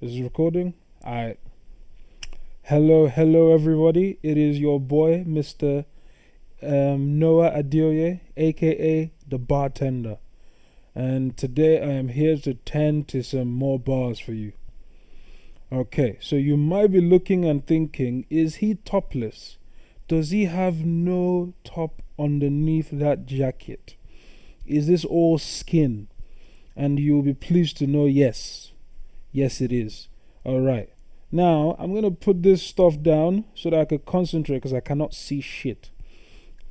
Is it recording? Alright. Hello, everybody. It is your boy, Mr. Noah Adioye, aka the Bartender. And today I am here to tend to some more bars for you. Okay, so you might be looking and thinking, is he topless? Does he have no top underneath that jacket? Is this all skin? And you'll be pleased to know, yes. Yes, it is. Alright. Now, I'm going to put this stuff down so that I can concentrate because I cannot see shit.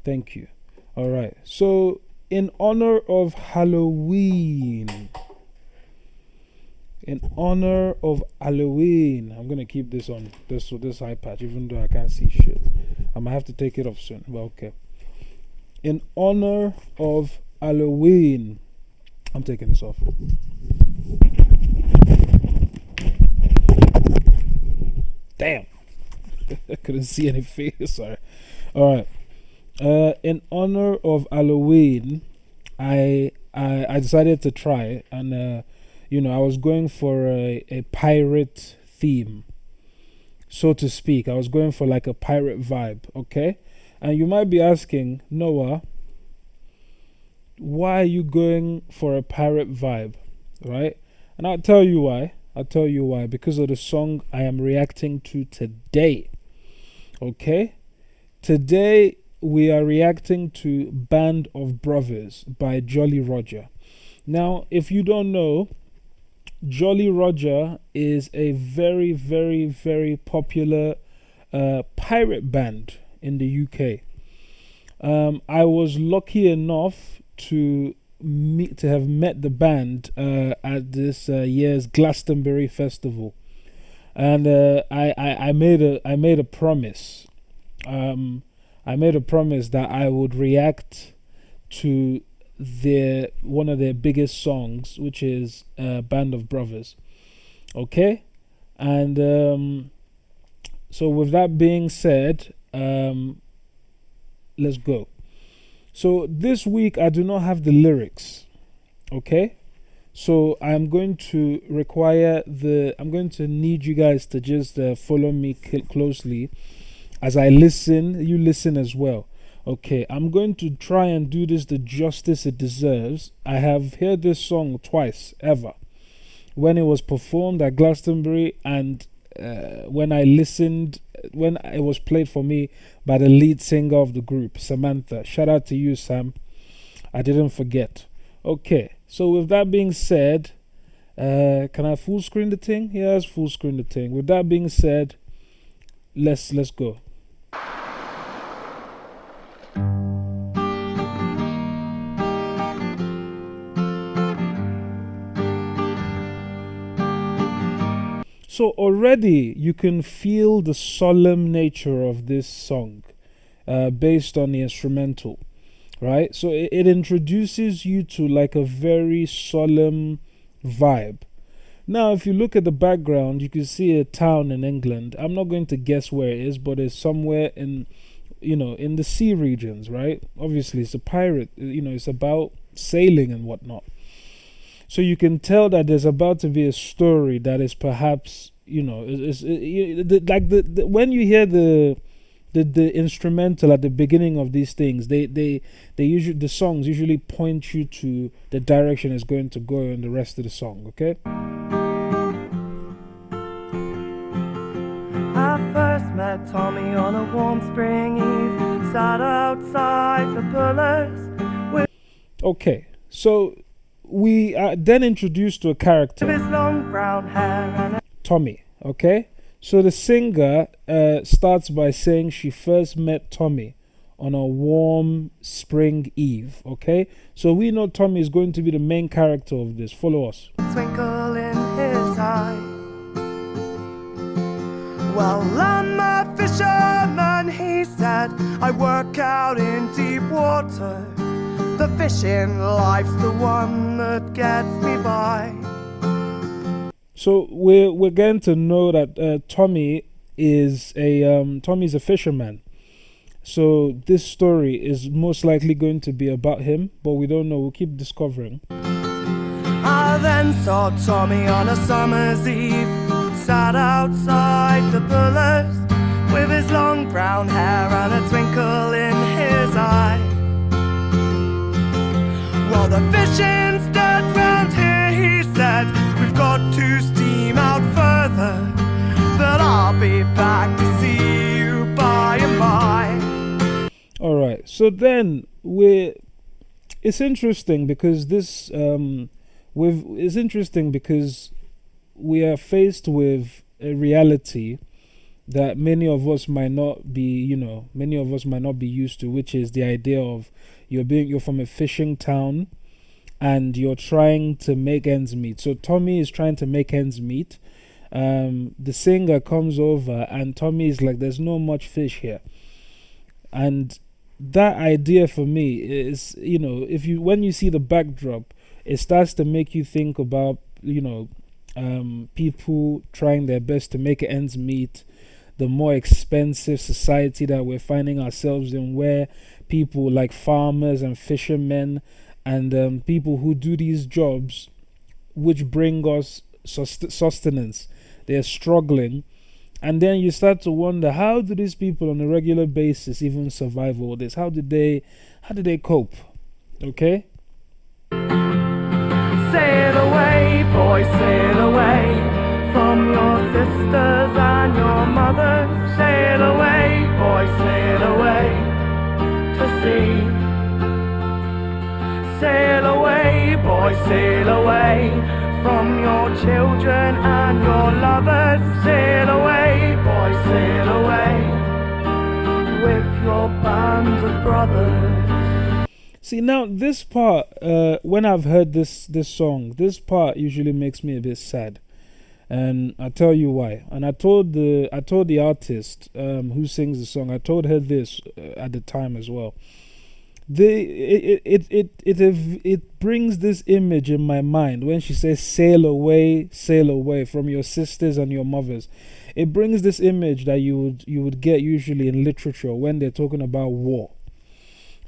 Thank you. Alright. So, in honor of Halloween. I'm going to keep this on this eye patch even though I can't see shit. I might have to take it off soon. But okay. In honor of Halloween. I'm taking this off. Damn. I couldn't see any face. Sorry. Alright. In honor of Halloween, I decided to try, and I was going for a pirate theme, so to speak. I was going for like a pirate vibe, okay? And you might be asking, Noah, why are you going for a pirate vibe, right? And I'll tell you why. Because of the song I am reacting to today. Okay? Today we are reacting to Band of Brothers by JollyRoger. Now, if you don't know, JollyRoger is a very, very, very popular pirate band in the UK. I was lucky enough to have met the band at this year's Glastonbury festival, and I made a promise. I made a promise that I would react to one of their biggest songs, which is Band of Brothers. Okay, and so with that being said, let's go. So this week I do not have the lyrics, okay? So I'm going to need you guys to just follow me closely as I listen. You listen as well. Okay, I'm going to try and do this the justice it deserves. I have heard this song twice ever. When it was performed at Glastonbury and when it was played for me by the lead singer of the group, Samantha. Shout out to you, Sam. I didn't forget. Okay, so with that being said, can I full screen the thing? Yeah, let's full screen the thing. With that being said, let's go. So already you can feel the solemn nature of this song based on the instrumental, right? So it introduces you to like a very solemn vibe. Now, if you look at the background, you can see a town in England. I'm not going to guess where it is, but it's somewhere in the sea regions, right? Obviously, it's a pirate, it's about sailing and whatnot. So you can tell that there's about to be a story that is perhaps, when you hear the instrumental at the beginning of these things, the songs usually point you to the direction it's going to go in the rest of the song. Okay. I first met Tommy on a warm spring eve, sat outside the pillars. Okay, so we are then introduced to a character, his long brown hair and Tommy. Okay, so the singer starts by saying she first met Tommy on a warm spring eve. Okay, so we know Tommy is going to be the main character of this. Follow us. twinkle in his eye. Well, I'm a fisherman, he said. I work out in deep water. The fishing life's the one that gets me by. So we're getting to know that Tommy's a fisherman. So this story is most likely going to be about him, but we don't know. We'll keep discovering. I then saw Tommy on a summer's eve, sat outside the Bullers with his long brown hair and a twinkle in his eye. While the fishing stood round here, he said, we've got to steam out further, but I'll be back to see you by and by. All right, so then it's interesting because this it's interesting because we are faced with a reality that many of us might not be used to, which is the idea of you're from a fishing town and you're trying to make ends meet. So Tommy is trying to make ends meet. The singer comes over and Tommy is like, there's no much fish here. And that idea for me is, when you see the backdrop, it starts to make you think about, people trying their best to make ends meet, the more expensive society that we're finding ourselves in, where people like farmers and fishermen and people who do these jobs which bring us sustenance, they're struggling. And then you start to wonder, how do these people on a regular basis even survive all this? How did they cope? Okay? Sail away, boy, sail away from your sisters and your mothers. Sail away, boy, sail away to sea. Sail away, boy, sail away from your children and your lovers. Sail away, boy, sail away with your band of brothers. See, now this part, when I've heard this song, this part usually makes me a bit sad, and I'll tell you why. And I told the artist who sings the song, I told her this at the time as well. It brings this image in my mind when she says sail away from your sisters and your mothers. It brings this image that you would get usually in literature when they're talking about war.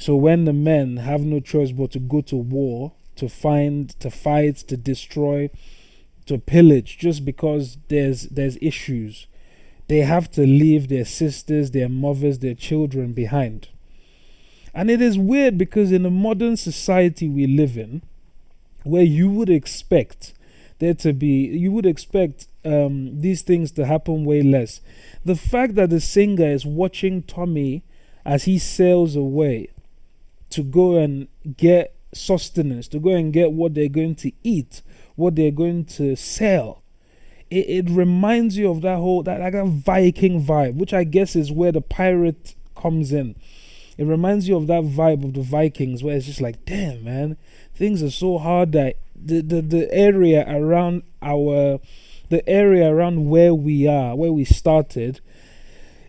So when the men have no choice but to go to war, to fight, to destroy, to pillage, just because there's issues, they have to leave their sisters, their mothers, their children behind. And it is weird because in the modern society we live in, where you would expect these things to happen way less. The fact that the singer is watching Tommy as he sails away to go and get sustenance, to go and get what they're going to eat, what they're going to sell. It reminds you of that Viking vibe, which I guess is where the pirate comes in. It reminds you of that vibe of the Vikings, where it's just like, damn, man, things are so hard that the area around where we started,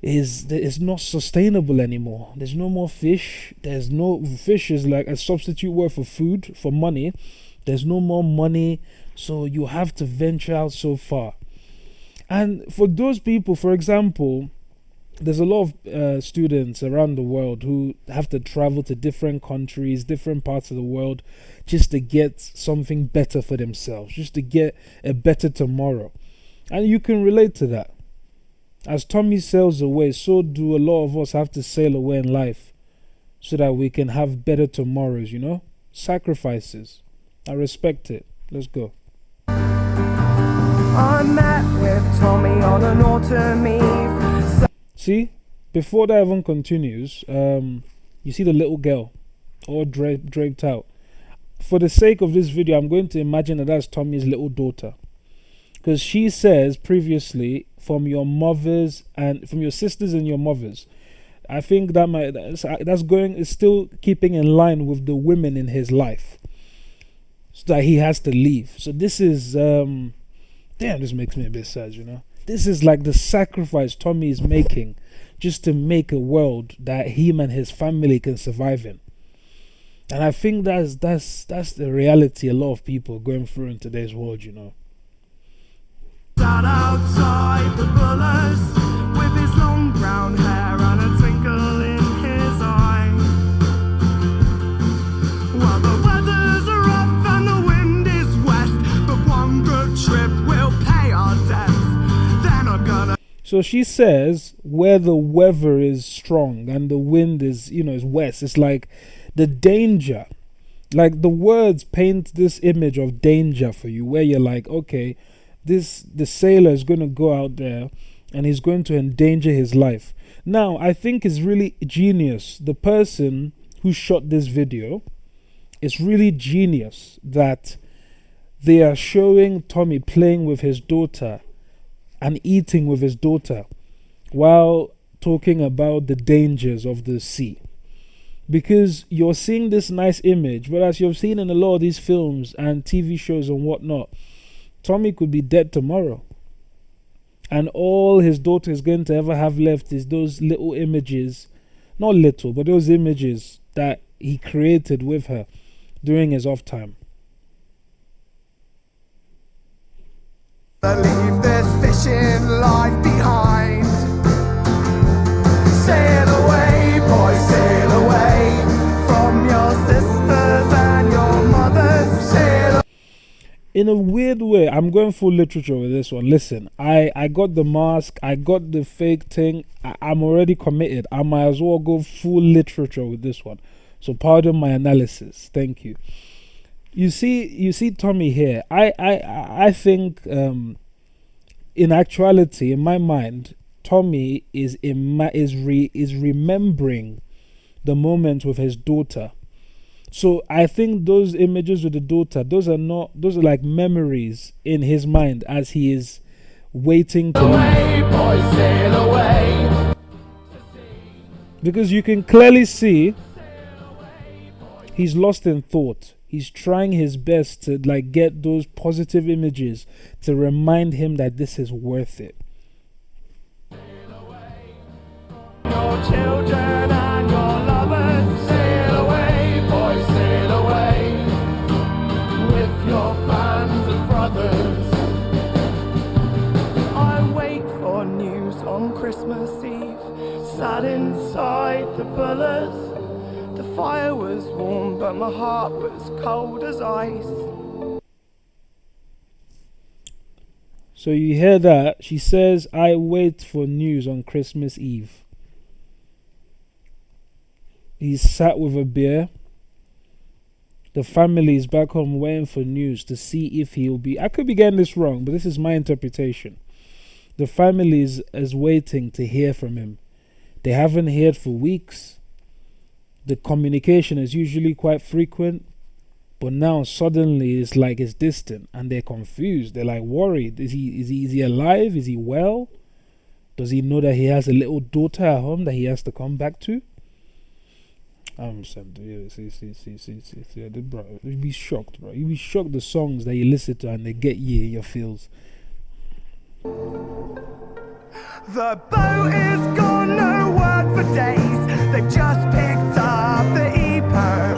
is not sustainable anymore. There's no more fish. Fish is like a substitute word for food, for money. There's no more money, so you have to venture out so far. And for those people, for example, there's a lot of students around the world who have to travel to different countries, different parts of the world, just to get something better for themselves, just to get a better tomorrow. And you can relate to that. As Tommy sails away, so do a lot of us have to sail away in life so that we can have better tomorrows, Sacrifices. I respect it. Let's go. I met with Tommy on an autumn eve. See, before that even continues, you see the little girl all draped out. For the sake of this video, I'm going to imagine that that's Tommy's little daughter, because she says previously, from your mothers and from your sisters and your mothers. I think it's still keeping in line with the women in his life, so that he has to leave. So this is this makes me a bit sad, This is like the sacrifice Tommy is making just to make a world that him and his family can survive in. And I think that's the reality a lot of people are going through in today's world, Sat outside the Bullers with his long brown hair and a twinkle in his eye. Well, the weather's rough and the wind is west, but one good trip will pay our debts. So she says where the weather is strong and the wind is, is west, it's like the danger. Like the words paint this image of danger for you, where you're like, okay, the sailor is going to go out there and he's going to endanger his life. Now, I think it's really genius. The person who shot this video, it's really genius that they are showing Tommy playing with his daughter and eating with his daughter while talking about the dangers of the sea. Because you're seeing this nice image, but as you've seen in a lot of these films and TV shows and whatnot, Tommy could be dead tomorrow. And all his daughter is going to ever have left is those little images, not little, but those images that he created with her during his off time. Leave this fishing life behind. Sail away, boy, sail away from your sisters and your mothers. Sail. In a weird way, I'm going full literature with this one. Listen, I got the mask, I got the fake thing. I'm already committed. I might as well go full literature with this one. So pardon my analysis. Thank you. You see Tommy here. I think in actuality, in my mind, Tommy is remembering the moment with his daughter. So I think those images with the daughter, those are like memories in his mind as he is waiting to Away, boy, sail away. Because you can clearly see he's lost in thought. He's trying his best to like get those positive images to remind him that this is worth it. Your children and your lovers, sail away, boy, sail away with your bands of brothers. I wait for news on Christmas Eve, sat inside the bullet. The fire was warm, but my heart was cold as ice. So you hear that? She says, I wait for news on Christmas Eve. He's sat with a beer. The family is back home waiting for news to see if he'll be... I could be getting this wrong, but this is my interpretation. The family is waiting to hear from him. They haven't heard for weeks. The communication is usually quite frequent, but now suddenly it's like it's distant and they're confused. They're like worried. Is he alive? Is he well? Does he know that he has a little daughter at home that he has to come back to? Bro, you'd be shocked, bro. You'd be shocked the songs that you listen to and they get you in your feels. The boat is gone, no word for days. They've just picked up the EPO.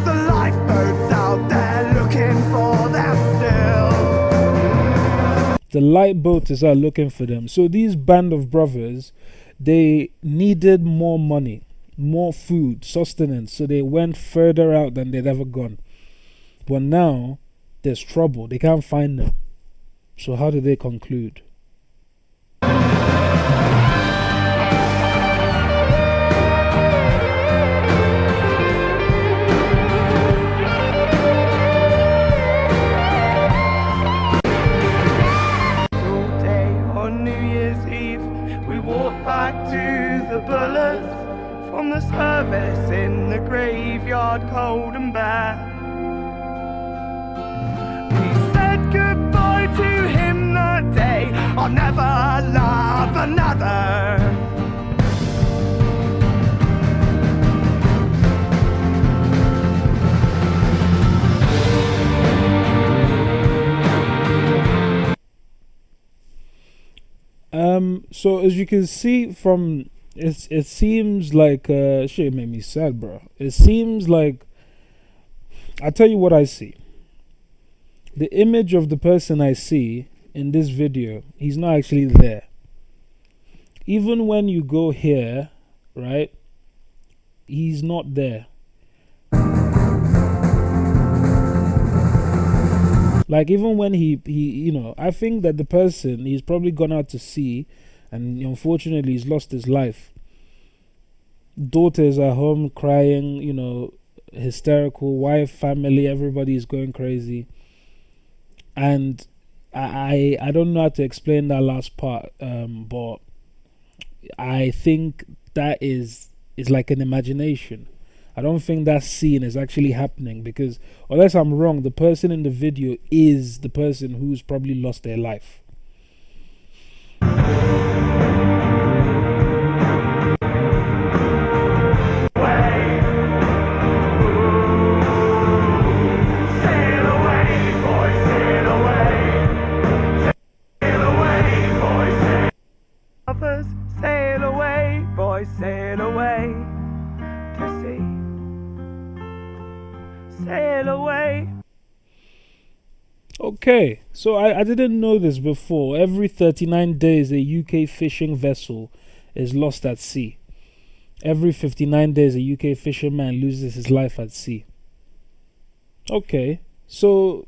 The lifeboat's out there looking for them still. The lifeboat is out looking for them. So these band of brothers, they needed more money, more food, sustenance. So they went further out than they'd ever gone. But now there's trouble. They can't find them. So how do they conclude? Back to the bullets from the service in the graveyard, cold and bare. We said goodbye to him that day. I'll never love another. So as you can see from it seems like shit made me sad, bro. It seems like, I'll tell you what I see. The image of the person I see in this video, he's not actually there. Even when you go here, right, he's not there. Like even when he I think that the person, he's probably gone out to sea and unfortunately he's lost his life. Daughters are home crying, hysterical. Wife, family, everybody is going crazy. And I don't know how to explain that last part, but I think that is like an imagination. I don't think that scene is actually happening, because unless I'm wrong, the person in the video is the person who's probably lost their life. Sail away, boys, sail away to sea. Sail away. Okay, so I didn't know this before. Every 39 days, a UK fishing vessel is lost at sea. Every 59 days, a UK fisherman loses his life at sea. Okay, so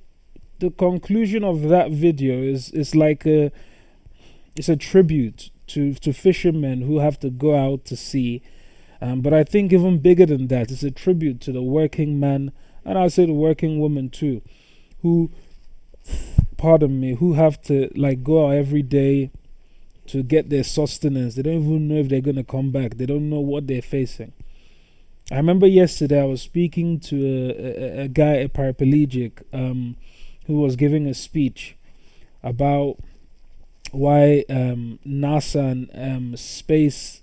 the conclusion of that video is like it's a tribute to fishermen who have to go out to sea. But I think even bigger than that, it's a tribute to the working man, and I'll say the working woman too, who have to like go out every day to get their sustenance. They don't even know if they're going to come back. They don't know what they're facing. I remember yesterday I was speaking to a guy, a paraplegic, who was giving a speech about why NASA and space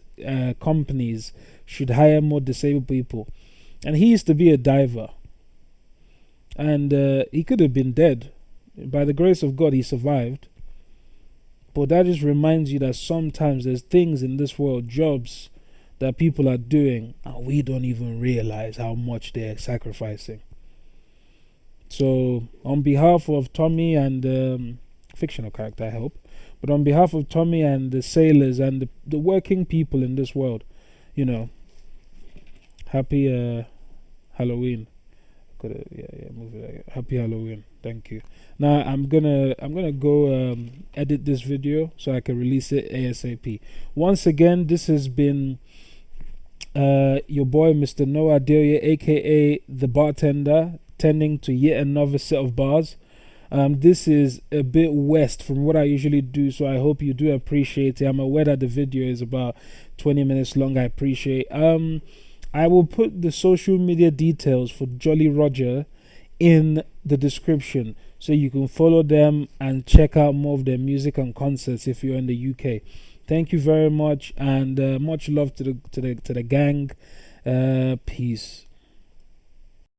companies should hire more disabled people. And he used to be a diver, and he could have been dead. By the grace of God, he survived. But that just reminds you that sometimes there's things in this world, jobs that people are doing, and we don't even realize how much they're sacrificing. So on behalf of Tommy and fictional character, I hope, but on behalf of Tommy and the sailors and the working people in this world, happy Halloween. Move it. Happy Halloween. Thank you. Now I'm gonna go edit this video so I can release it ASAP. Once again, this has been your boy Mr. Noah Adeoye, aka the Bartender, tending to yet another set of bars. This is a bit west from what I usually do, so I hope you do appreciate it. I'm aware that the video is about 20 minutes long. I appreciate. I will put the social media details for JollyRoger in the description, so you can follow them and check out more of their music and concerts if you're in the UK. Thank you very much, and much love to the gang. Peace.